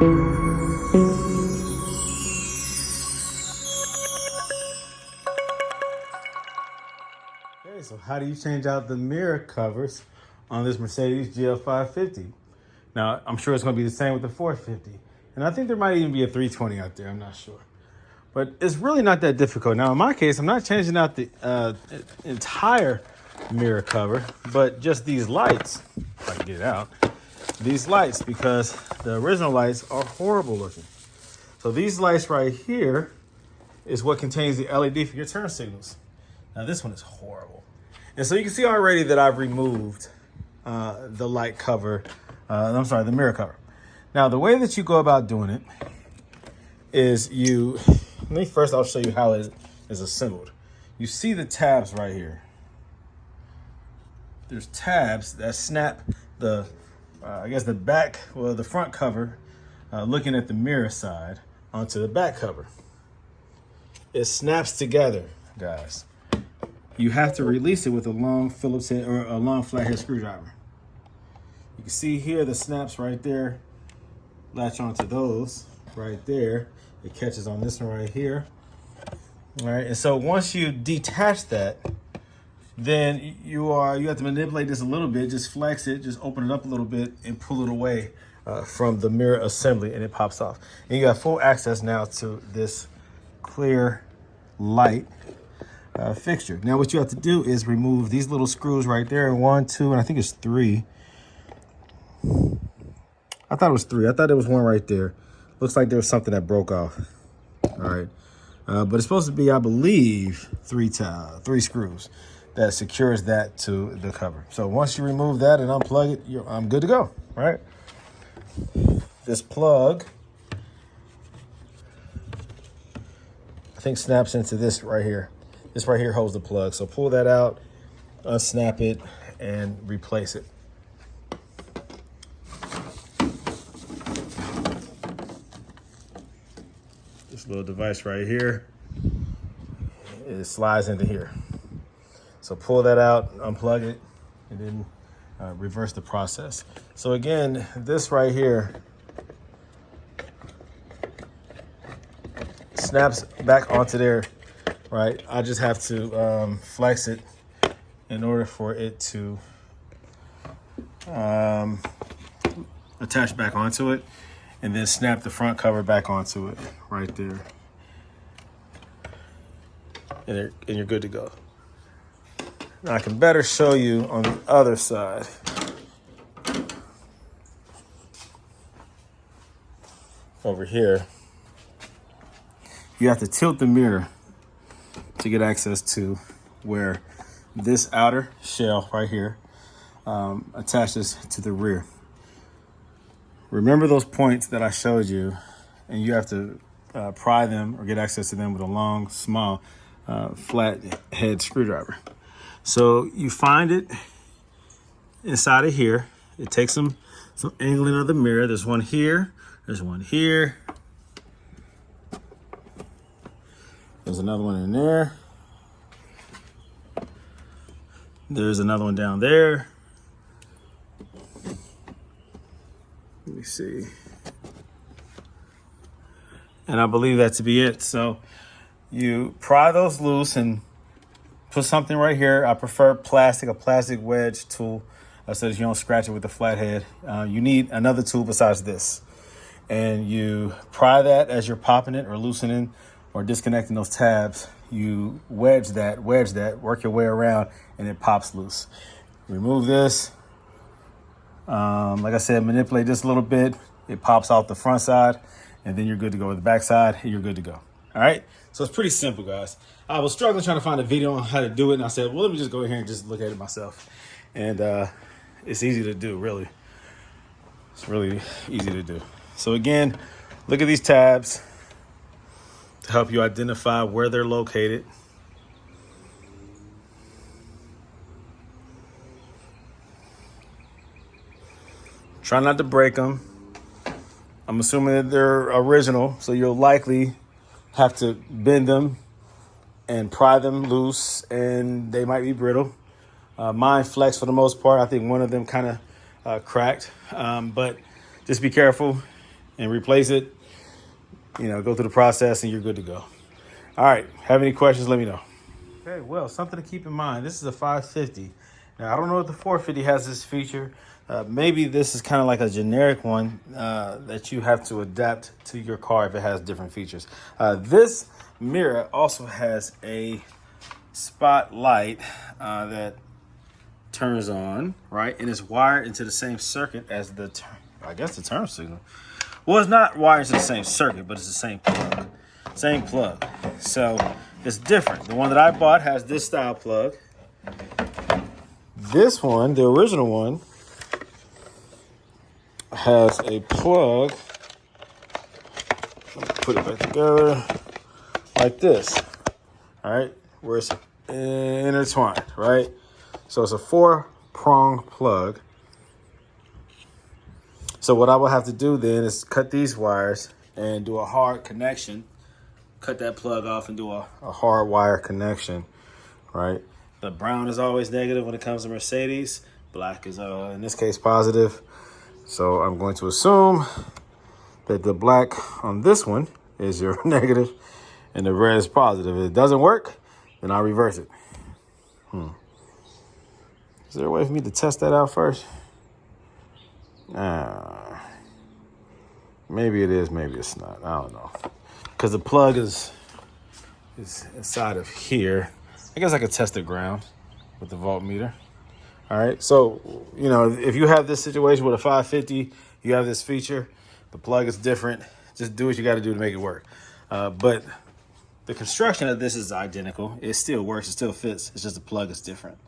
Okay, so how do you change out the mirror covers on this Mercedes GL550? Now, I'm sure it's going to be the same with the 450. And I think there might even be a 320 out there. I'm not sure. But it's really not that difficult. Now, in my case, I'm not changing out the entire mirror cover, but just these lights, if I can get it out, these lights, because the original lights are horrible looking. So these lights right here is what contains the LED for your turn signals. Now, this one is horrible. And so you can see already that I've removed the light cover, the mirror cover. Now, the way that you go about doing it is I'll show you how it is assembled. You see the tabs right here. There's tabs that snap the front cover, looking at the mirror side, onto the back cover. It snaps together, guys. You have to release it with a long Phillips head or a long flathead screwdriver. You can see here the snaps right there latch onto those right there. It catches on this one right here. All right, and so once you detach that, then you have to manipulate this a little bit, just flex it, just open it up a little bit and pull it away from the mirror assembly, and it pops off. And you got full access now to this clear light fixture. Now what you have to do is remove these little screws right there, 1, 2, and I think it's 3. I thought it was 3. I thought there was one right there. Looks like there was something that broke off. All right, but it's supposed to be, I believe, 3 screws that secures that to the cover. So once you remove that and unplug it, I'm good to go. All right. This plug, I think, snaps into this right here. This right here holds the plug. So pull that out, unsnap it, and replace it. This little device right here, it slides into here. So pull that out, unplug it, and then reverse the process. So again, this right here snaps back onto there, right? I just have to flex it in order for it to attach back onto it, and then snap the front cover back onto it right there. And you're good to go. Now I can better show you on the other side. Over here, you have to tilt the mirror to get access to where this outer shell right here attaches to the rear. Remember those points that I showed you, and you have to pry them or get access to them with a long, small, flat head screwdriver. So you find it inside of here. It takes some angling of the mirror. There's one here. There's one here. There's another one in there. There's another one down there. Let me see. And I believe that to be it. So you pry those loose and put something right here. I prefer a plastic wedge tool, so that you don't scratch it with the flathead. You need another tool besides this. And you pry that as you're popping it or loosening or disconnecting those tabs. You wedge that, work your way around, and it pops loose. Remove this. Like I said, manipulate this a little bit. It pops off the front side, and then you're good to go with the back side, and you're good to go. All right, so it's pretty simple, guys. I was struggling trying to find a video on how to do it, and I said, well, let me just go here and just look at it myself. And it's easy to do, really. It's really easy to do. So again, look at these tabs to help you identify where they're located. Try not to break them. I'm assuming that they're original, so you'll likely have to bend them and pry them loose, and they might be brittle. Mine flex for the most part. I think one of them kind of cracked, but just be careful. and replace it. You know, go through the process and you're good to go. All right, have any questions, let me know. Okay, well, something to keep in mind. This is a 550. Now, I don't know if the 450 has this feature. Maybe this is kind of like a generic one that you have to adapt to your car if it has different features. This mirror also has a spotlight that turns on, right? And it's wired into the same circuit as the turn signal. Well, it's not wired to the same circuit, but it's the same plug. Same plug. So it's different. The one that I bought has this style plug. This one, the original one, has a plug. Let me put it back together like this. All right, where it's intertwined, right? So it's a 4-prong plug. So what I will have to do then is cut these wires and do a hard connection. Cut that plug off and do a hard wire connection, right? The brown is always negative when it comes to Mercedes. Black is, in this case, positive. So I'm going to assume that the black on this one is your negative and the red is positive. If it doesn't work, then I'll reverse it. Is there a way for me to test that out first? Maybe it is, maybe it's not. I don't know. Because the plug is inside of here. I guess I could test the ground with the voltmeter. All right, so, you know, if you have this situation with a 550, you have this feature, the plug is different. Just do what you got to do to make it work. But the construction of this is identical. It still works, it still fits. It's just the plug is different.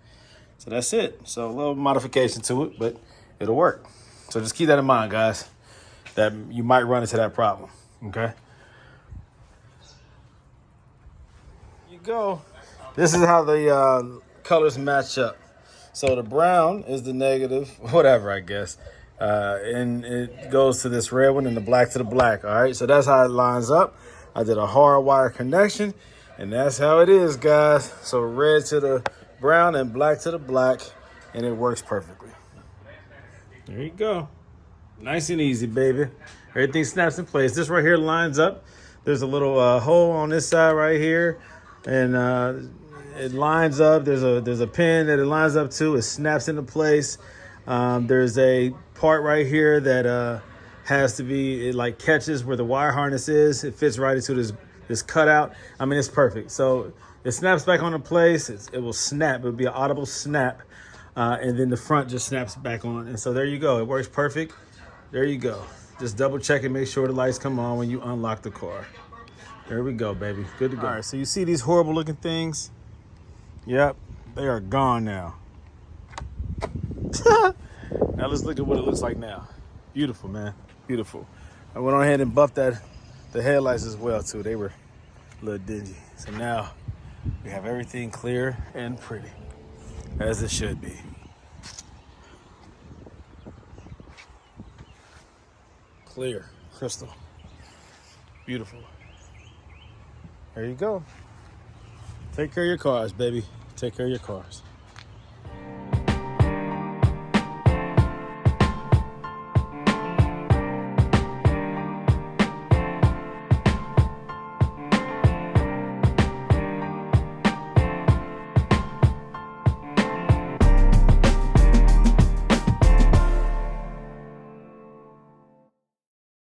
So that's it. So a little modification to it, but it'll work. So just keep that in mind, guys, that you might run into that problem, okay? You go. This is how the colors match up. So the brown is the negative, whatever, I guess. And it goes to this red one and the black to the black, all right? So that's how it lines up. I did a hard wire connection, and that's how it is, guys. So red to the brown and black to the black, and it works perfectly. There you go. Nice and easy, baby. Everything snaps in place. This right here lines up. There's a little hole on this side right here, and it lines up. There's a pin that it lines up to. It snaps into place. There's a part right here that has to be, it like catches where the wire harness is. It fits right into this cutout. I mean, it's perfect. So it snaps back onto place. It will snap. It will be an audible snap. And then the front just snaps back on. And so there you go. It works perfect. There you go. Just double check and make sure the lights come on when you unlock the car. There we go, baby. Good to go. All right, so you see these horrible looking things? Yep, they are gone now. Now let's look at what it looks like now. Beautiful, man. Beautiful. I went on ahead and buffed the headlights as well, too. They were a little dingy. So now we have everything clear and pretty, as it should be. Clear, crystal, beautiful. There you go. Take care of your cars, baby. Take care of your cars.